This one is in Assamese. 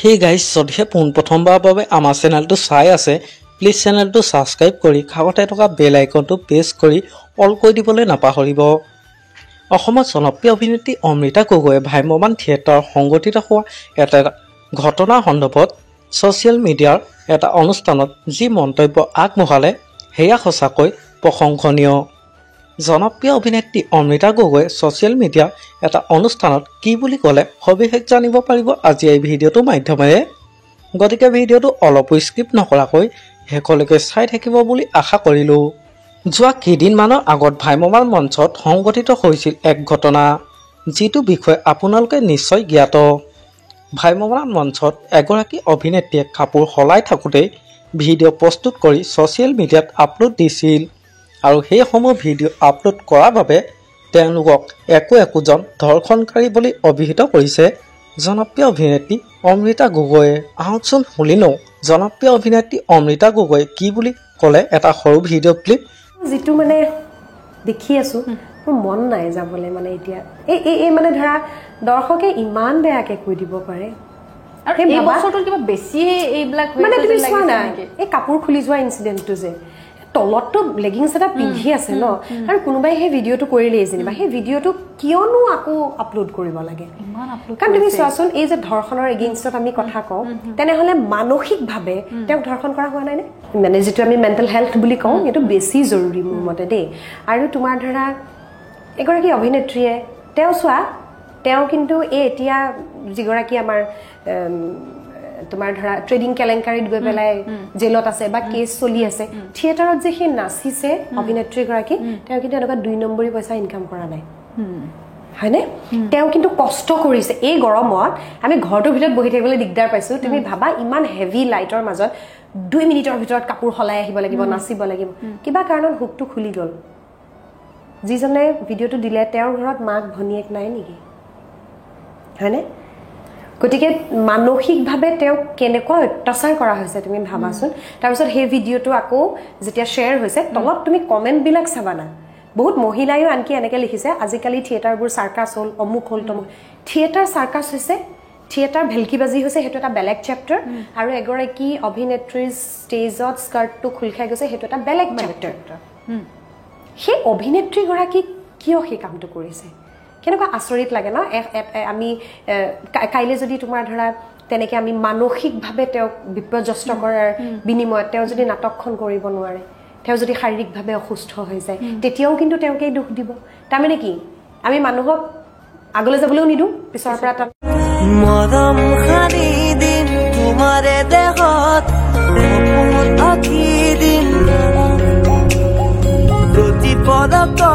Hey guys, যদিহে পোনপ্ৰথমবাৰৰ বাবে আমাৰ চেনেলটো চাই আছে, প্লিজ চেনেলটো সাবস্ক্ৰাইব কৰি কাষতে থকা বেল আইকনটো প্ৰেছ কৰি অল কৰি দিবলৈ নাপাহৰিব। অসমৰ জনপ্ৰিয় অভিনেত্ৰী অমৃতা গগৈয়ে ভ্ৰাম্যমাণ থিয়েটাৰ সংগঠিত হোৱা এটা ঘটনাৰ সন্দৰ্ভত ছ'চিয়েল মিডিয়াৰ এটা অনুষ্ঠানত যি মন্তব্য আগবঢ়ালে সেয়া সঁচাকৈ প্ৰশংসনীয়। জনপ্ৰিয় অভিনেত্ৰী অমৃতা গগৈয়ে ছ'চিয়েল মিডিয়াৰ এটা অনুষ্ঠানত কি বুলি ক'লে সবিশেষ জানিব পাৰিব আজি এই ভিডিঅ'টোৰ মাধ্যমেৰে। গতিকে ভিডিঅ'টো অলপো স্কিপ নকৰাকৈ শেষলৈকে চাই থাকিব বুলি আশা কৰিলোঁ। যোৱা কেইদিনমানৰ আগত ভ্ৰাম্যমাণ মঞ্চত সংঘটিত হৈছিল এক ঘটনা, যিটো বিষয়ে আপোনালোকে নিশ্চয় জ্ঞাত। ভ্ৰাম্যমাণ মঞ্চত এগৰাকী অভিনেত্ৰীয়ে কাপোৰ সলাই থাকোঁতেই ভিডিঅ' প্ৰস্তুত কৰি ছ'চিয়েল মিডিয়াত আপলোড দিছিল আৰু সেইসমূহ ভিডিঅ' আপলোড কৰাৰ বাবে তেওঁলোকক একোজন ধৰ্ষণকাৰী বুলি অভিহিত কৰিছে জনপ্ৰিয় অভিনেত্ৰী অমৃতা গগৈয়ে। আহকচোন শুনি লওঁ জনপ্ৰিয় অভিনেত্ৰী অমৃতা গগৈয়ে কি বুলি ক'লে এটা সৰু ভিডিঅ' ক্লিপ। যিটো মানে দেখি আছোঁ মোৰ মন নাই যাবলৈ, মানে এতিয়া এই মানে ধৰা দৰ্শকে ইমান বেয়াকৈ কৈ দিব পাৰে। এই বছৰটোত কিবা বেছি এইবিলাক মানে তুমি চোৱা না, এই কাপোৰ খুলি যোৱা ইনচিডেণ্টটো যে তলততো লেগিংছ এটা পিন্ধি আছে ন, আৰু কোনোবাই সেই ভিডিঅ'টো কৰিলেই যেনিবা সেই ভিডিঅ'টো কিয়নো আকৌ আপলোড কৰিব লাগে? কাৰণ তুমি চোৱাচোন, এই যে ধৰ্ষণৰ এগেইনষ্টত আমি কথা কওঁ, তেনেহ'লে মানসিকভাৱে তেওঁক ধৰ্ষণ কৰা হোৱা নাই নে? মানে যিটো আমি মেণ্টেল হেল্থ বুলি কওঁ সেইটো বেছি জৰুৰী মোৰ মতে দেই। আৰু তোমাৰ ধৰা এগৰাকী অভিনেত্ৰীয়ে তেওঁ চোৱা, তেওঁ কিন্তু এই এতিয়া যিগৰাকী আমাৰ তোমাৰ ধৰা ট্ৰেডিং কেলেংকাৰীত গৈ পেলাই জেলত আছে বা কেছ চলি আছে, থিয়েটাৰত যে সেই নাচিছে অভিনেত্ৰীগৰাকী, তেওঁ কিন্তু এনেকুৱা 2 নম্বৰী পইচা ইনকাম কৰা নাই, হয়নে? তেওঁ কিন্তু কষ্ট কৰিছে। এই গৰমত আমি ঘৰটোৰ ভিতৰত বহি থাকিবলৈ দিগদাৰ পাইছোঁ। তুমি ভাবা ইমান হেভি লাইটৰ মাজত 2 মিনিটৰ ভিতৰত কাপোৰ সলাই আহিব লাগিব, নাচিব লাগিব। কিবা কাৰণত হুকটো খুলি গ'ল। যিজনে ভিডিঅ'টো দিলে তেওঁৰ ঘৰত মাক ভনীয়েক নাই নেকি, হয়নে? গতিকে মানসিকভাৱে তেওঁক কেনেকুৱা অত্যাচাৰ কৰা হৈছে তুমি ভাবাচোন। তাৰপিছত সেই ভিডিঅ'টো আকৌ যেতিয়া শ্বেয়াৰ হৈছে, তলত তুমি কমেণ্টবিলাক চাবা না, বহুত মহিলায়ো আনকি এনেকৈ লিখিছে, আজিকালি থিয়েটাৰবোৰ চাৰ্কাছ হ'ল, অমুক হ'ল তমুক। থিয়েটাৰ চাৰ্কাছ হৈছে, থিয়েটাৰ ভেলকিবাজি হৈছে, সেইটো এটা বেলেগ চেপ্টাৰ। আৰু এগৰাকী অভিনেত্ৰীৰ ষ্টেজত স্কাৰ্টটো খোল খাই গৈছে, সেইটো এটা বেলেগ চেপ্টাৰ। সেই অভিনেত্ৰীগৰাকীক কিয় সেই কামটো কৰিছে? কেনেকুৱা আচৰিত লাগে ন। আমি কাইলৈ যদি তোমাৰ ধৰা তেনেকৈ আমি মানসিকভাৱে তেওঁক বিপৰ্যস্ত কৰাৰ বিনিময়ত তেওঁ যদি নাটকখন কৰিব নোৱাৰে, তেওঁ যদি শাৰীৰিকভাৱে অসুস্থ হৈ যায়, তেতিয়াও কিন্তু তেওঁকেই দুখ দিব। তাৰমানে কি, আমি মানুহক আগলৈ যাবলৈও নিদিওঁ, পিছৰ পৰা মৰম খানি দিম তোমাৰে দেহত আঁকি দিম প্ৰতি পদকত